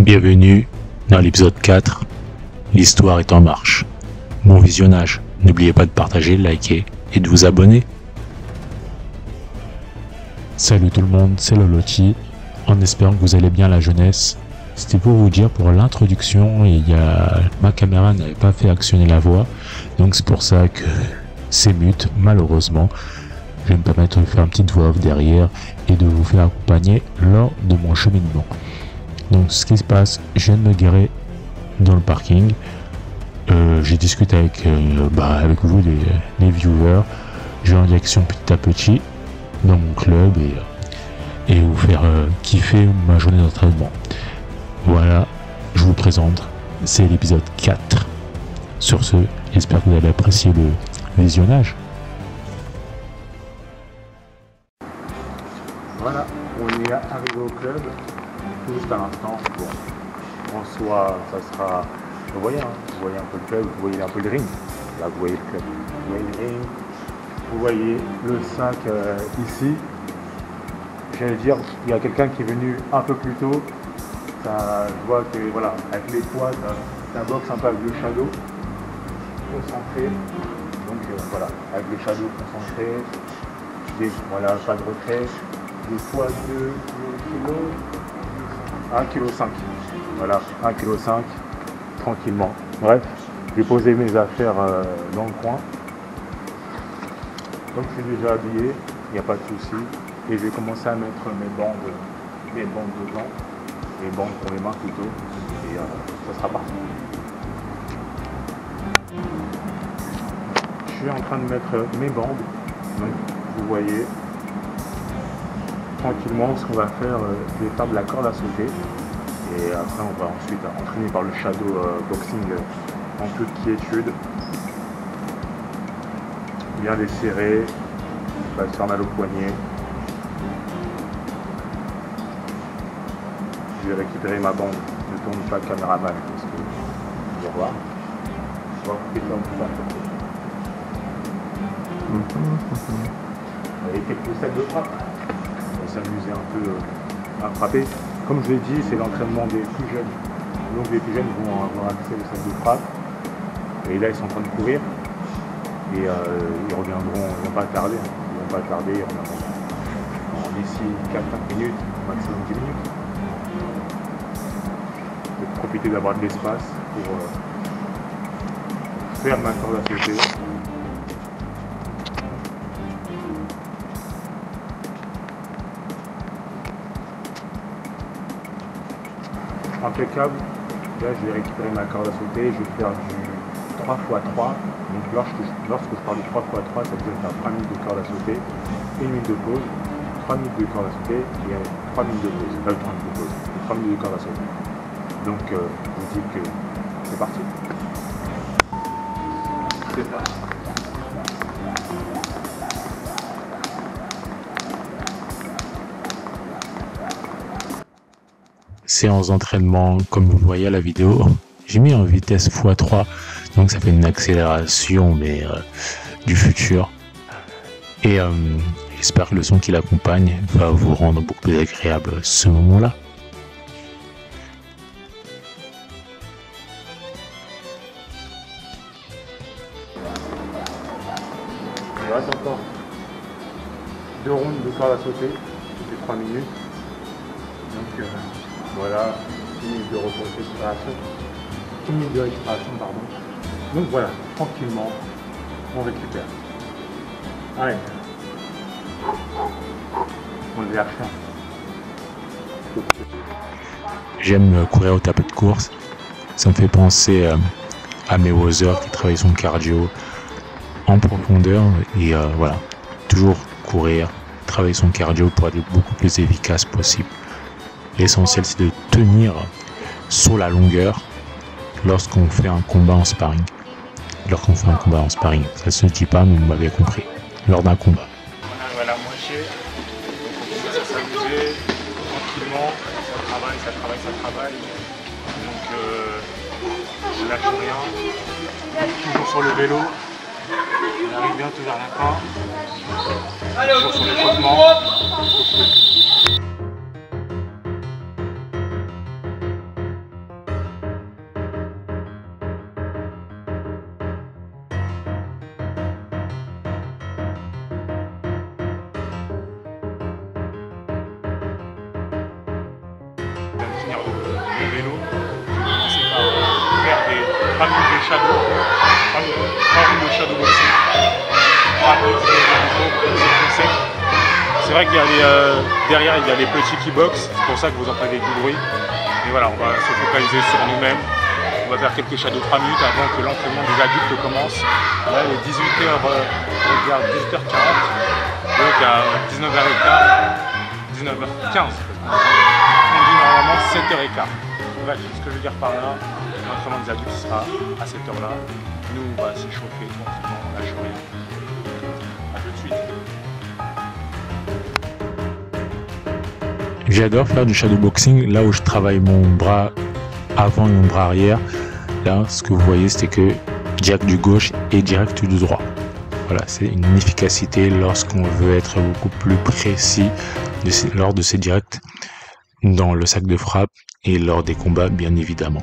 Bienvenue dans l'épisode 4, l'histoire est en marche. Bon visionnage, n'oubliez pas de partager, liker et de vous abonner. Salut tout le monde, c'est Lolochi, en espérant que vous allez bien la jeunesse. C'était pour vous dire pour l'introduction, ma caméra n'avait pas fait actionner la voix, donc c'est pour ça que c'est mute malheureusement. Je vais me permettre de faire une petite voix off derrière et de vous faire accompagner lors de mon cheminement. Donc ce qui se passe, je viens de me garer dans le parking. J'ai discuté avec vous les viewers. Je vais en direction petit à petit dans mon club et vous faire kiffer ma journée d'entraînement. Voilà, je vous présente, c'est l'épisode 4. Sur ce, j'espère que vous allez apprécier le visionnage. Voilà, on est arrivé au club, juste à l'instant. Bon, en soi, ça sera. Vous voyez un peu le club, vous voyez un peu le ring. Là, vous voyez le club, vous voyez le ring, vous voyez le 5 ici. J'allais dire, il y a quelqu'un qui est venu un peu plus tôt. Ça, je vois que, voilà, avec les quads, ça boxe un peu avec le shadow, concentré. Donc, voilà, avec le shadow concentré. Voilà, pas de retrait. Des fois 2 kg, 1,5 kg. Voilà, 1,5 kg, tranquillement. Bref, j'ai posé mes affaires dans le coin. Donc je suis déjà habillé, il n'y a pas de souci. Et je vais commencer à mettre mes bandes dedans. Les bandes pour les mains plutôt. Et ça sera parti. Je suis en train de mettre mes bandes. Donc vous voyez. Tranquillement, ce qu'on va faire, je vais faire de la corde à sauter et après on va ensuite entraîner par le shadow boxing en toute quiétude, bien les serrer, pas se faire mal au poignet. Je vais récupérer ma bande, ne tourne pas le caméraman parce que je vais voir. On va couper comme ça. Avec quelques sacs de frappe. S'amuser un peu à frapper. Comme je l'ai dit, c'est l'entraînement des plus jeunes. Donc les plus jeunes vont avoir accès au sac de frappe. Et là, ils sont en train de courir. Et ils reviendront, ils vont pas tarder. Ils vont pas tarder, ils reviendront d'ici 4-5 minutes, maximum 10 minutes. Je vais profiter d'avoir de l'espace pour faire ma corde à sauter. Impeccable. Là, je vais récupérer ma corde à sauter. Je vais faire du 3x3. Donc, lorsque je parle de 3x3, ça veut dire faire 3 minutes de corde à sauter, 1 minute de pause, 3 minutes de corde à sauter et 3 minutes de pause. 3 minutes de pause. 3 minutes de corde à sauter. Donc, je vous dis que c'est parti. C'est parti. Séance d'entraînement, comme vous le voyez à la vidéo, j'ai mis en vitesse x3, donc ça fait une accélération mais du futur. Et j'espère que le son qui l'accompagne va vous rendre beaucoup plus agréable ce moment-là. Il reste encore 2 rounds de corde à sauter, toutes les 3 minutes. Donc voilà, 1 minute de repos de respiration. 1 minute de respiration, pardon. Donc voilà, tranquillement, on récupère. Allez. On le lâche. J'aime courir au tapis de course. Ça me fait penser à Mayweather qui travaille son cardio en profondeur et voilà, toujours courir, travailler son cardio pour être beaucoup plus efficace possible. L'essentiel c'est de tenir sur la longueur lorsqu'on fait un combat en sparring. Lorsqu'on fait un combat en sparring, ça se dit pas mais vous m'avez compris, lors d'un combat. On arrive à la moitié, on commence à s'amuser tranquillement, ça travaille. Donc je lâche rien, toujours sur le vélo, on arrive bientôt vers la fin, toujours sur l'échauffement. le vélo. Je vais commencer par faire des 3 minutes de shadow, 3 minutes de shadow boxing. C'est vrai qu'il y a derrière il y a les petits qui boxent, c'est pour ça que vous entendez du bruit. Mais voilà, on va se focaliser sur nous-mêmes. On va faire quelques shadows 3 minutes avant que l'entraînement des adultes commence. Là il est 18h40, donc à 19h15. 19h15. On dit normalement 7h15. Bref, ce que je veux dire par là, l'entraînement des adultes sera à cette heure-là. Nous, on va s'échauffer tranquillement, on lâche rien. A tout de suite. J'adore faire du shadowboxing là où je travaille mon bras avant et mon bras arrière. Là, ce que vous voyez, c'était que direct du gauche et direct du droit. Voilà, c'est une efficacité lorsqu'on veut être beaucoup plus précis lors de ces directs dans le sac de frappe et lors des combats, bien évidemment.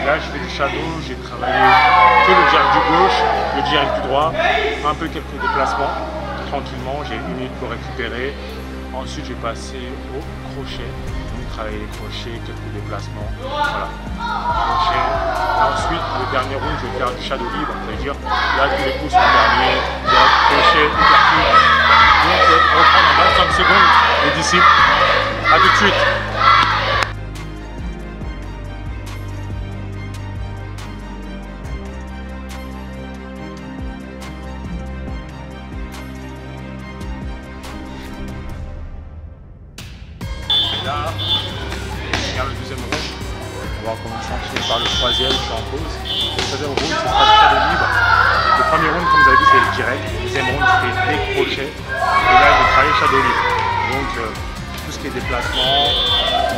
Là, je fais du shadow, j'ai travaillé que le direct du gauche, le direct du droit, un peu quelques déplacements, tranquillement, j'ai 1 minute pour récupérer. Ensuite, j'ai passé au crochet, donc travailler les crochets, quelques déplacements, voilà. Crochet. Ensuite, le dernier round, je vais faire du shadow libre, c'est-à-dire là, tous les coups sont derniers, direct, crochet, uppercut. Donc, on reprend dans 25 secondes les disciples. A tout de suite. Là, je regarde le deuxième round. On va commencer par le troisième, je suis en pause. Le troisième round, ce sera du shadow libre. Le premier round, comme vous avez vu, c'est le direct. Le deuxième round, c'était des crochets. Et là, je vais travailler shadow libre. Donc, tout ce qui est déplacement,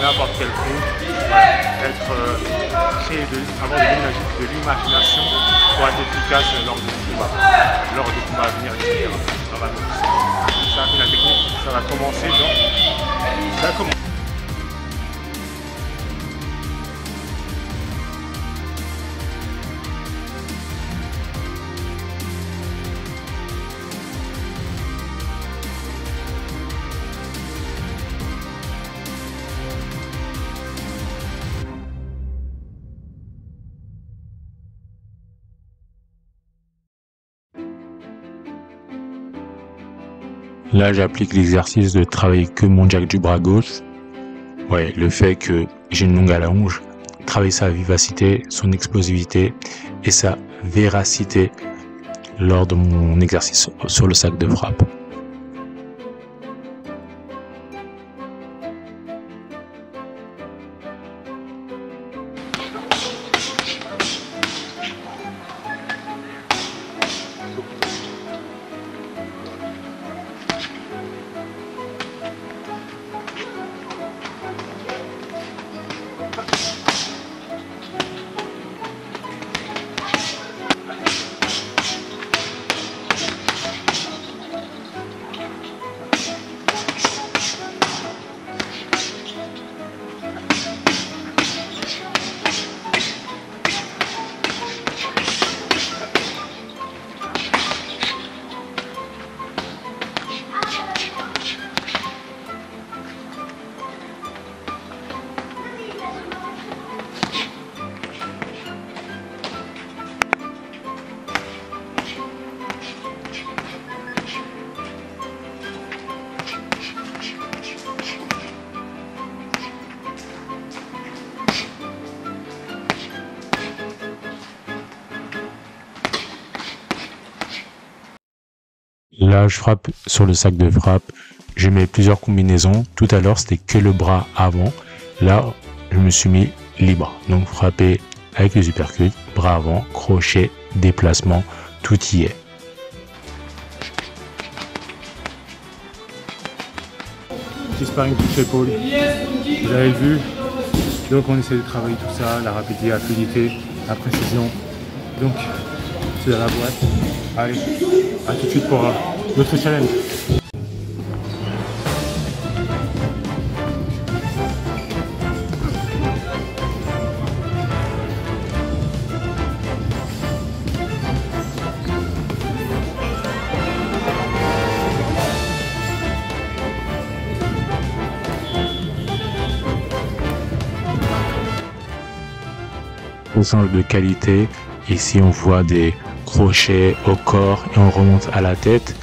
n'importe quel coup, avoir de l'imagination pour être efficace lors des combats à venir, etc. Ça va la technique, ça va commencer donc. Ça commence. Là, j'applique l'exercice de travailler que mon jack du bras gauche. Ouais, le fait que j'ai une longue allonge, travailler sa vivacité, son explosivité et sa véracité lors de mon exercice sur le sac de frappe. Là, je frappe sur le sac de frappe. Je mets plusieurs combinaisons. Tout à l'heure, c'était que le bras avant. Là, je me suis mis libre. Donc, frapper avec les uppercuts, bras avant, crochet, déplacement, tout y est. Petit sparring touche épaule. Vous avez vu. Donc, on essaie de travailler tout ça, la rapidité, la fluidité, la précision. Donc, c'est dans la boîte. Allez, à tout de suite pour notre challenge. Essence de qualité. Ici, on voit des crochets au corps et on remonte à la tête.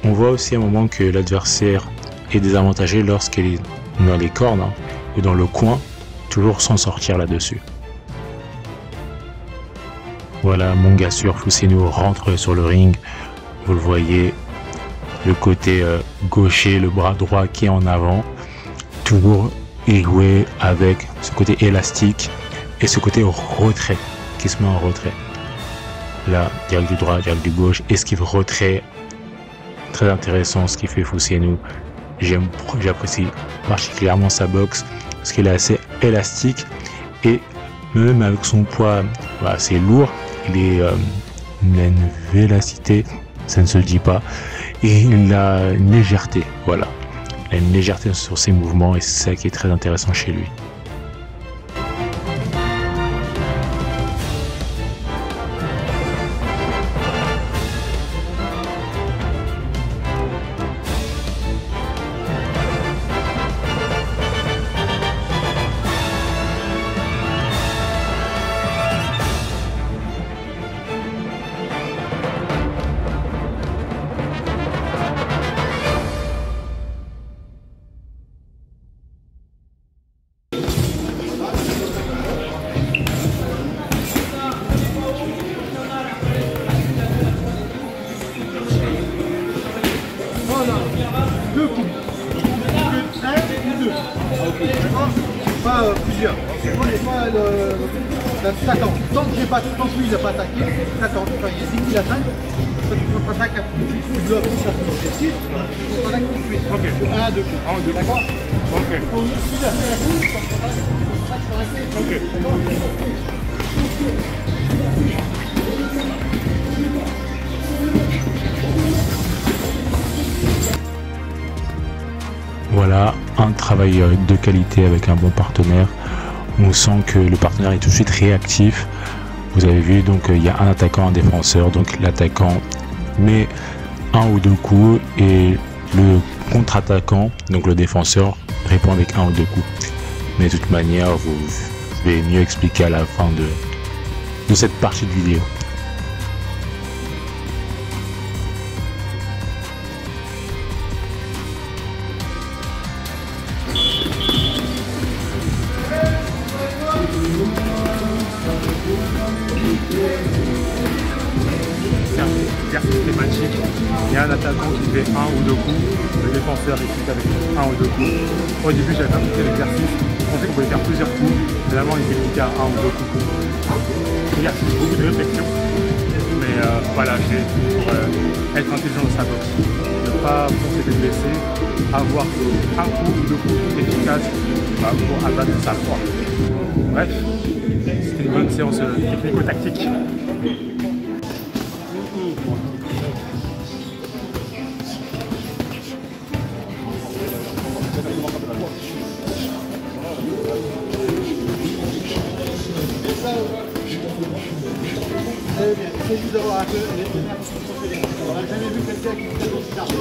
On voit aussi à un moment que l'adversaire est désavantagé lorsqu'il est dans les cornes hein, ou dans le coin, toujours sans sortir là-dessus. Voilà, Mongassur Fousseynou rentre sur le ring. Vous le voyez, le côté gaucher, le bras droit qui est en avant, toujours joué avec ce côté élastique et ce côté retrait qui se met en retrait. Là, direct du droit, direct du gauche, esquive retrait. Très intéressant ce qu'il fait Fousseynou. J'apprécie particulièrement sa boxe parce qu'il est assez élastique et même avec son poids assez lourd, il a une vélocité, ça ne se dit pas, et il a une légèreté, voilà. Il a une légèreté sur ses mouvements et c'est ça qui est très intéressant chez lui. Deux coups. Un et deux. Pas plusieurs. Moi, j'ai pas t'attends. Tant que j'ai pas, tant que lui il n'a pas attaqué, t'attends. Enfin, dès qu'il attaque, toi tu contre-attaques un coup. Tu bloques, ça fait 6, tu contre-attaques tout de suite. Ok. Un, deux coups. Un, deux. D'accord. Ok. Il a fait un coup, tu contre-attaques, ok. Voilà, un travail de qualité avec un bon partenaire. On sent que le partenaire est tout de suite réactif. Vous avez vu, donc il y a un attaquant, un défenseur. Donc l'attaquant met un ou deux coups et le contre-attaquant, donc le défenseur, répond avec un ou deux coups. Mais de toute manière, je vais mieux expliquer à la fin de cette partie de vidéo. Systématique. Il y a un attaquant qui fait un ou deux coups, le défenseur récite avec un ou deux coups. Au début, j'avais pas compris l'exercice, je pensais qu'on pouvait faire plusieurs coups, finalement il exécutait à un ou deux coups. L'exercice, beaucoup de réflexion, mais voilà, j'ai pour être intelligent dans sa boxe, ne pas penser de blesser, avoir un coup ou deux coups efficaces pour abattre sa proie. Bref, c'était une bonne séance technico-tactique. C'est juste d'avoir un peu on n'a jamais vu quelqu'un qui fait aussi d'argent.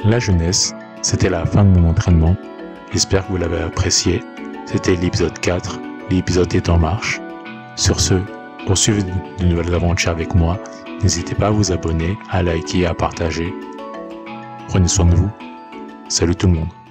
la jeunesse, c'était la fin de mon entraînement. J'espère que vous l'avez apprécié. C'était l'épisode 4, l'épisode est en marche. Sur ce, pour suivre de nouvelles aventures avec moi, n'hésitez pas à vous abonner, à liker et à partager. Prenez soin de vous. Salut tout le monde.